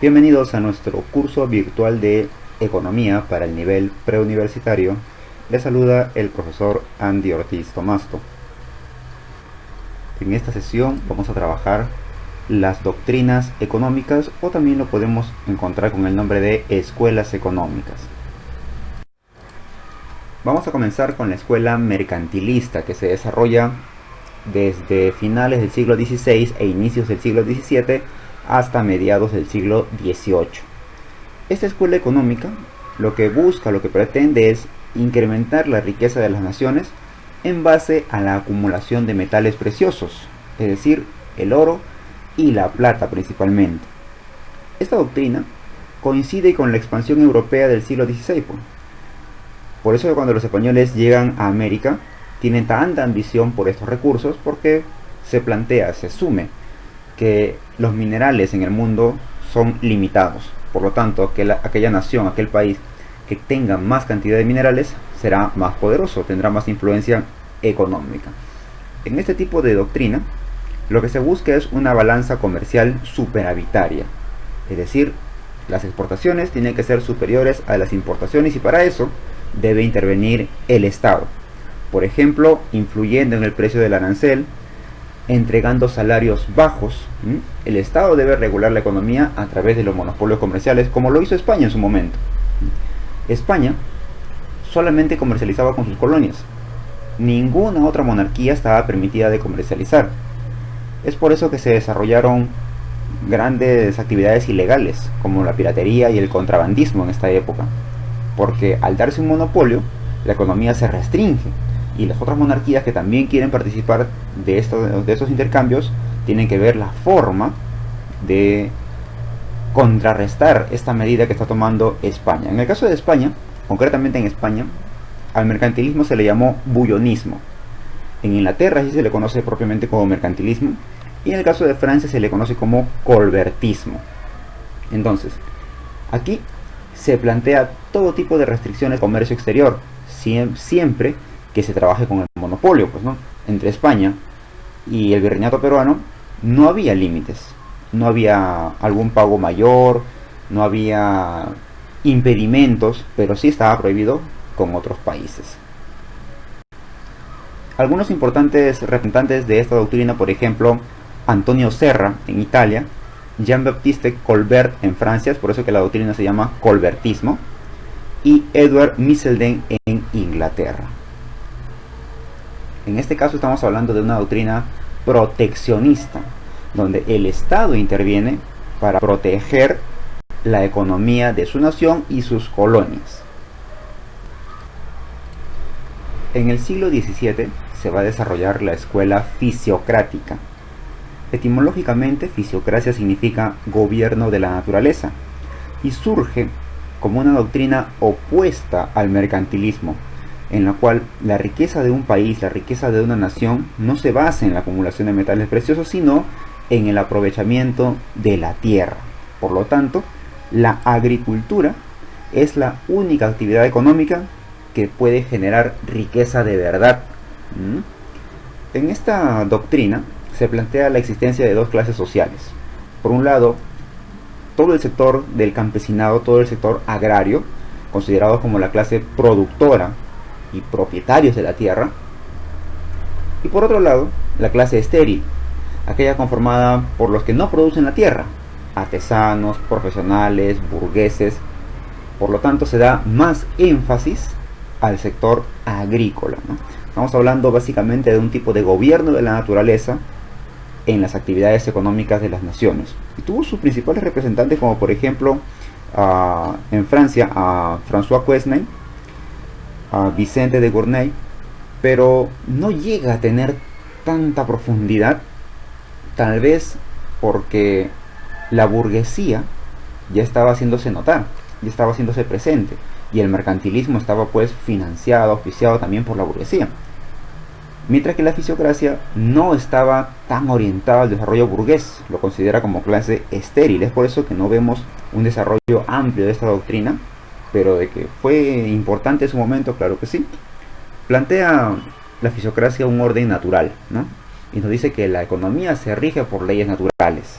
Bienvenidos a nuestro curso virtual de Economía para el nivel preuniversitario. Les saluda el profesor Andy Ortiz Tomasto. En esta sesión vamos a trabajar las doctrinas económicas, o también lo podemos encontrar con el nombre de escuelas económicas. Vamos a comenzar con la escuela mercantilista, que se desarrolla desde finales del siglo XVI e inicios del siglo XVII hasta mediados del siglo XVIII. Esta escuela económica lo que busca, lo que pretende es incrementar la riqueza de las naciones en base a la acumulación de metales preciosos, es decir, el oro y la plata principalmente. Esta doctrina coincide con la expansión europea del siglo XVI. Por eso cuando los españoles llegan a América tienen tanta ambición por estos recursos, porque se plantea, se asume que los minerales en el mundo son limitados. Por lo tanto, aquella nación, aquel país que tenga más cantidad de minerales será más poderoso, tendrá más influencia económica. En este tipo de doctrina, lo que se busca es una balanza comercial superavitaria, es decir, las exportaciones tienen que ser superiores a las importaciones, y para eso debe intervenir el Estado, por ejemplo, influyendo en el precio del arancel, entregando salarios bajos. El Estado debe regular la economía a través de los monopolios comerciales, como lo hizo España en su momento. España solamente comercializaba con sus colonias. Ninguna otra monarquía estaba permitida de comercializar. Es por eso que se desarrollaron grandes actividades ilegales, como la piratería y el contrabandismo en esta época, porque al darse un monopolio, la economía se restringe, y las otras monarquías que también quieren participar de estos intercambios tienen que ver la forma de contrarrestar esta medida que está tomando España. En el caso de España, concretamente en España, al mercantilismo se le llamó bullonismo. En Inglaterra sí se le conoce propiamente como mercantilismo, y en el caso de Francia se le conoce como colbertismo. Entonces, aquí se plantea todo tipo de restricciones de comercio exterior, siempre que se trabaje con el monopolio, entre España y el virreinato peruano no había límites, no había algún pago mayor, no había impedimentos, pero sí estaba prohibido con otros países. Algunos importantes representantes de esta doctrina, por ejemplo, Antonio Serra en Italia, Jean-Baptiste Colbert en Francia, es por eso que la doctrina se llama colbertismo, y Edward Misselden en Inglaterra. En este caso estamos hablando de una doctrina proteccionista, donde el Estado interviene para proteger la economía de su nación y sus colonias. En el siglo XVII se va a desarrollar la escuela fisiocrática. Etimológicamente, fisiocracia significa gobierno de la naturaleza, y surge como una doctrina opuesta al mercantilismo, en la cual la riqueza de un país, la riqueza de una nación, no se basa en la acumulación de metales preciosos, sino en el aprovechamiento de la tierra. Por lo tanto, la agricultura es la única actividad económica que puede generar riqueza de verdad. En esta doctrina se plantea la existencia de dos clases sociales. Por un lado, todo el sector del campesinado, todo el sector agrario, considerado como la clase productora y propietarios de la tierra, y por otro lado, la clase estéril, aquella conformada por los que no producen la tierra, artesanos, profesionales, burgueses. Por lo tanto, se da más énfasis al sector agrícola, Estamos hablando básicamente de un tipo de gobierno de la naturaleza en las actividades económicas de las naciones. Y tuvo sus principales representantes, como por ejemplo en Francia a François Quesnay, a Vicente de Gournay, pero no llega a tener tanta profundidad, tal vez porque la burguesía ya estaba haciéndose notar, ya estaba haciéndose presente, y el mercantilismo estaba financiado, auspiciado también por la burguesía, mientras que la fisiocracia no estaba tan orientada al desarrollo burgués, lo considera como clase estéril. Es por eso que no vemos un desarrollo amplio de esta doctrina, pero de que fue importante en su momento, claro que sí. Plantea la fisiocracia un orden natural, y nos dice que la economía se rige por leyes naturales.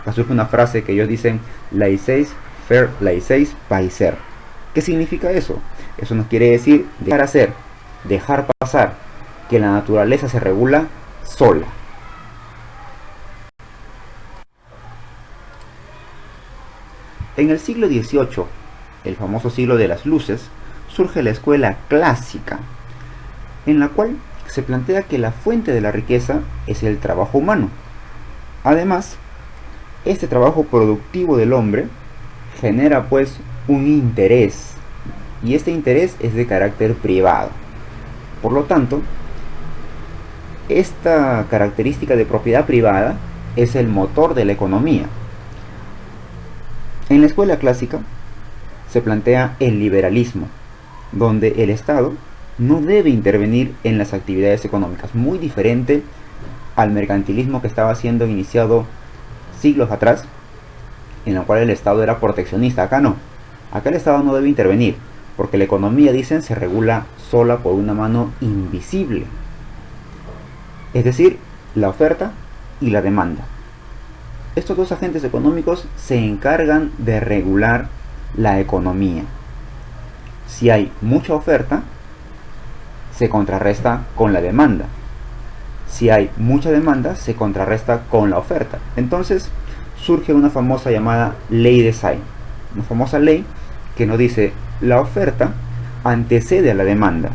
Acá surge una frase que ellos dicen laissez faire, laissez passer. ¿Qué significa eso? Eso nos quiere decir dejar hacer, dejar pasar, que la naturaleza se regula sola. En el siglo XVIII, el famoso siglo de las luces, surge la escuela clásica, en la cual se plantea que la fuente de la riqueza es el trabajo humano. Además, este trabajo productivo del hombre genera pues un interés, y este interés es de carácter privado. Por lo tanto, esta característica de propiedad privada es el motor de la economía. En la escuela clásica se plantea el liberalismo, donde el Estado no debe intervenir en las actividades económicas, muy diferente al mercantilismo que estaba siendo iniciado siglos atrás, en el cual el Estado era proteccionista. Acá no, acá el Estado no debe intervenir, porque la economía, dicen, se regula sola por una mano invisible, es decir, la oferta y la demanda. Estos dos agentes económicos se encargan de regular la economía. Si hay mucha oferta, se contrarresta con la demanda. Si hay mucha demanda, se contrarresta con la oferta. Entonces surge una famosa llamada ley de Say, una famosa ley que nos dice: la oferta antecede a la demanda,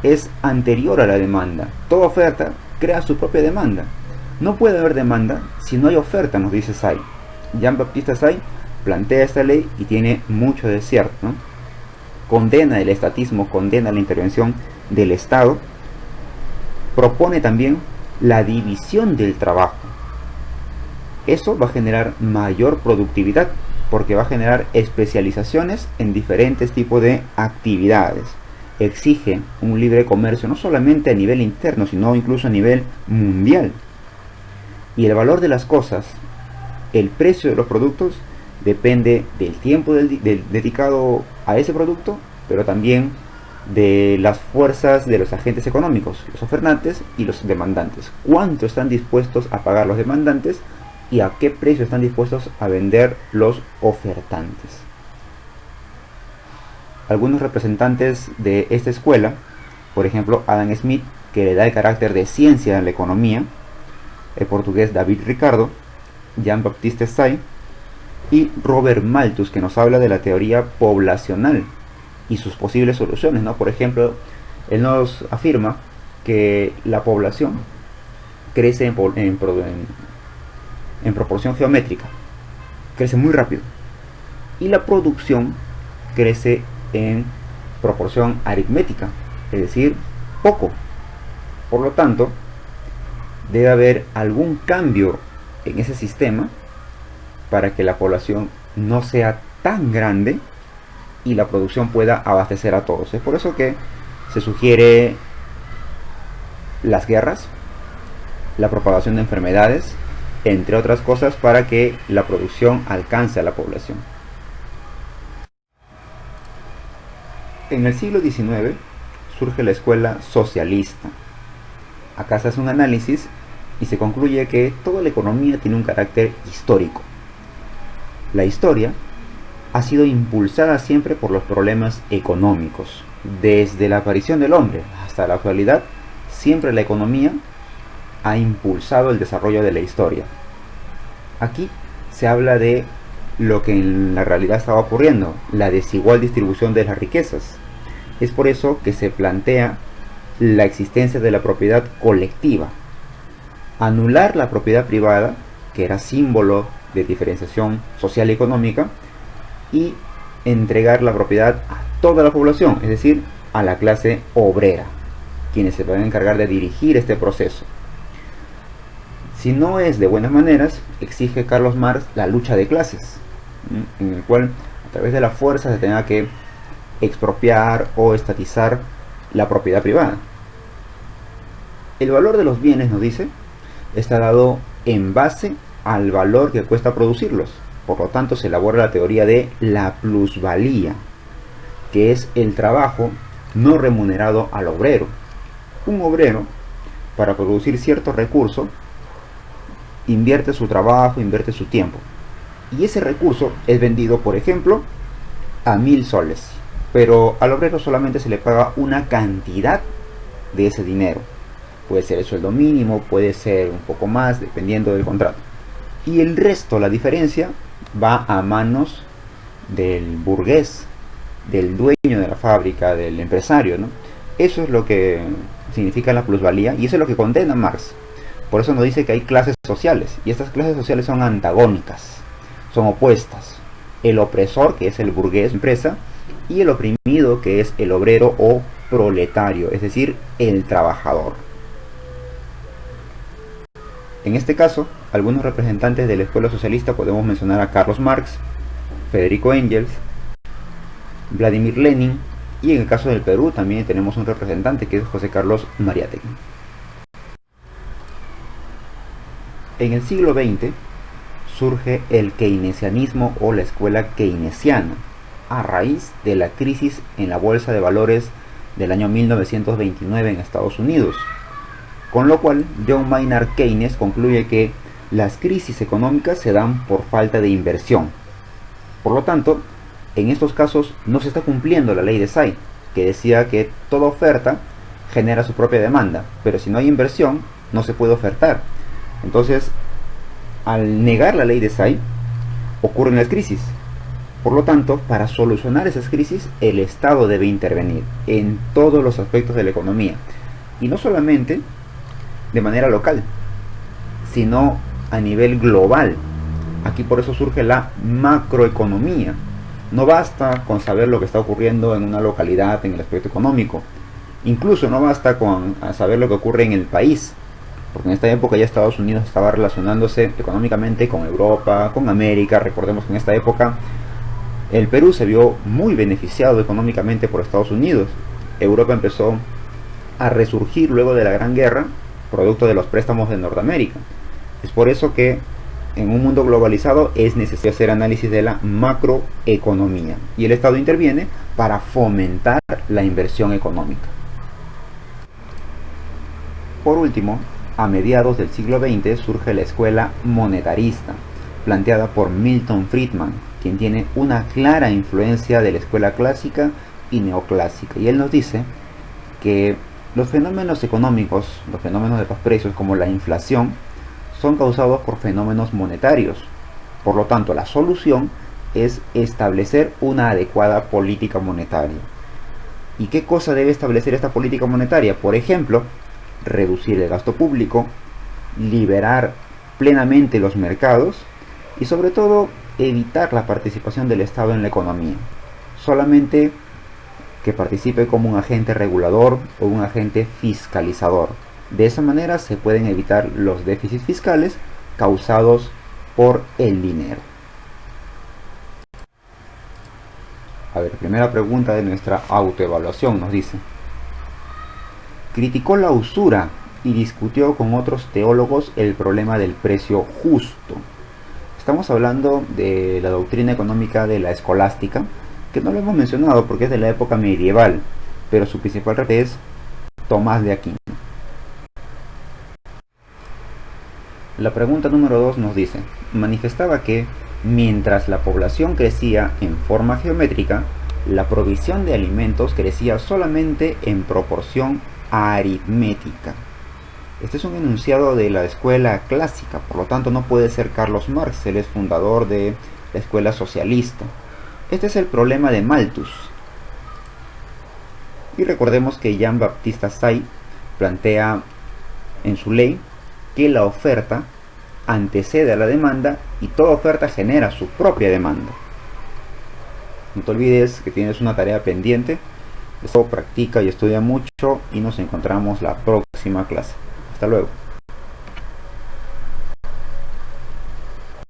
es anterior a la demanda. Toda oferta crea su propia demanda. No puede haber demanda si no hay oferta, nos dice Say. Jean-Baptiste Say plantea esta ley y tiene mucho de cierto, ¿no? Condena el estatismo, condena la intervención del Estado, propone también la división del trabajo. Eso va a generar mayor productividad, porque va a generar especializaciones en diferentes tipos de actividades. Exige un libre comercio no solamente a nivel interno, sino incluso a nivel mundial. Y el valor de las cosas, el precio de los productos, depende del tiempo dedicado a ese producto, pero también de las fuerzas de los agentes económicos, los ofertantes y los demandantes. ¿Cuánto están dispuestos a pagar los demandantes y a qué precio están dispuestos a vender los ofertantes? Algunos representantes de esta escuela, por ejemplo Adam Smith, que le da el carácter de ciencia a la economía, el portugués David Ricardo, Jean-Baptiste Say y Robert Malthus, que nos habla de la teoría poblacional y sus posibles soluciones, ¿no? Por ejemplo, él nos afirma que la población crece en proporción geométrica, crece muy rápido, y la producción crece en proporción aritmética, es decir, poco. Por lo tanto, debe haber algún cambio en ese sistema para que la población no sea tan grande y la producción pueda abastecer a todos. Es por eso que se sugiere las guerras, la propagación de enfermedades, entre otras cosas, para que la producción alcance a la población. En el siglo XIX surge la escuela socialista. Acá se hace un análisis y se concluye que toda la economía tiene un carácter histórico. La historia ha sido impulsada siempre por los problemas económicos. Desde la aparición del hombre hasta la actualidad, siempre la economía ha impulsado el desarrollo de la historia. Aquí se habla de lo que en la realidad estaba ocurriendo, la desigual distribución de las riquezas. Es por eso que se plantea la existencia de la propiedad colectiva. Anular la propiedad privada, que era símbolo de diferenciación social y económica, y entregar la propiedad a toda la población, es decir, a la clase obrera, quienes se van a encargar de dirigir este proceso. Si no es de buenas maneras, exige Carlos Marx la lucha de clases, en el cual a través de la fuerza se tenga que expropiar o estatizar la propiedad privada. El valor de los bienes, nos dice, está dado en base al valor que cuesta producirlos. Por lo tanto, se elabora la teoría de la plusvalía, que es el trabajo no remunerado al obrero. Un obrero, para producir cierto recurso, invierte su trabajo, invierte su tiempo. Y ese recurso es vendido, por ejemplo, a 1000 soles. Pero al obrero solamente se le paga una cantidad de ese dinero. Puede ser el sueldo mínimo, puede ser un poco más, dependiendo del contrato. Y el resto, la diferencia, va a manos del burgués, del dueño de la fábrica, del empresario, ¿no? Eso es lo que significa la plusvalía y eso es lo que condena Marx. Por eso nos dice que hay clases sociales y estas clases sociales son antagónicas, son opuestas. El opresor, que es el burgués empresa, y el oprimido, que es el obrero o proletario, es decir, el trabajador. En este caso, algunos representantes de la escuela socialista podemos mencionar a Carlos Marx, Federico Engels, Vladimir Lenin, y en el caso del Perú también tenemos un representante que es José Carlos Mariátegui. En el siglo XX surge el keynesianismo o la escuela keynesiana, a raíz de la crisis en la bolsa de valores del año 1929 en Estados Unidos, con lo cual John Maynard Keynes concluye que las crisis económicas se dan por falta de inversión. Por lo tanto, en estos casos no se está cumpliendo la ley de Say, que decía que toda oferta genera su propia demanda, pero si no hay inversión no se puede ofertar. Entonces, al negar la ley de Say, ocurren las crisis. Por lo tanto, para solucionar esas crisis, el Estado debe intervenir en todos los aspectos de la economía. Y no solamente de manera local, sino a nivel global. Aquí por eso surge la macroeconomía. No basta con saber lo que está ocurriendo en una localidad en el aspecto económico. Incluso no basta con saber lo que ocurre en el país, porque en esta época ya Estados Unidos estaba relacionándose económicamente con Europa, con América. Recordemos que en esta época el Perú se vio muy beneficiado económicamente por Estados Unidos. Europa empezó a resurgir luego de la Gran Guerra, producto de los préstamos de Norteamérica. Es por eso que en un mundo globalizado es necesario hacer análisis de la macroeconomía y el Estado interviene para fomentar la inversión económica. Por último, a mediados del siglo XX surge la escuela monetarista, planteada por Milton Friedman, quien tiene una clara influencia de la escuela clásica y neoclásica. Y él nos dice que los fenómenos económicos, los fenómenos de los precios como la inflación, son causados por fenómenos monetarios. Por lo tanto, la solución es establecer una adecuada política monetaria. ¿Y qué cosa debe establecer esta política monetaria? Por ejemplo, reducir el gasto público, liberar plenamente los mercados y sobre todo evitar la participación del Estado en la economía. Solamente que participe como un agente regulador o un agente fiscalizador. De esa manera se pueden evitar los déficits fiscales causados por el dinero. A ver, primera pregunta de nuestra autoevaluación nos dice: criticó la usura y discutió con otros teólogos el problema del precio justo. Estamos hablando de la doctrina económica de la escolástica, que no lo hemos mencionado porque es de la época medieval, pero su principal referente es Tomás de Aquino. La pregunta número 2 nos dice: manifestaba que mientras la población crecía en forma geométrica, la provisión de alimentos crecía solamente en proporción aritmética. Este es un enunciado de la escuela clásica, por lo tanto no puede ser Carlos Marx, él es fundador de la escuela socialista. Este es el problema de Malthus. Y recordemos que Jean-Baptiste Say plantea en su ley que la oferta antecede a la demanda y toda oferta genera su propia demanda. No te olvides que tienes una tarea pendiente. Esto practica y estudia mucho y nos encontramos la próxima clase. Hasta luego.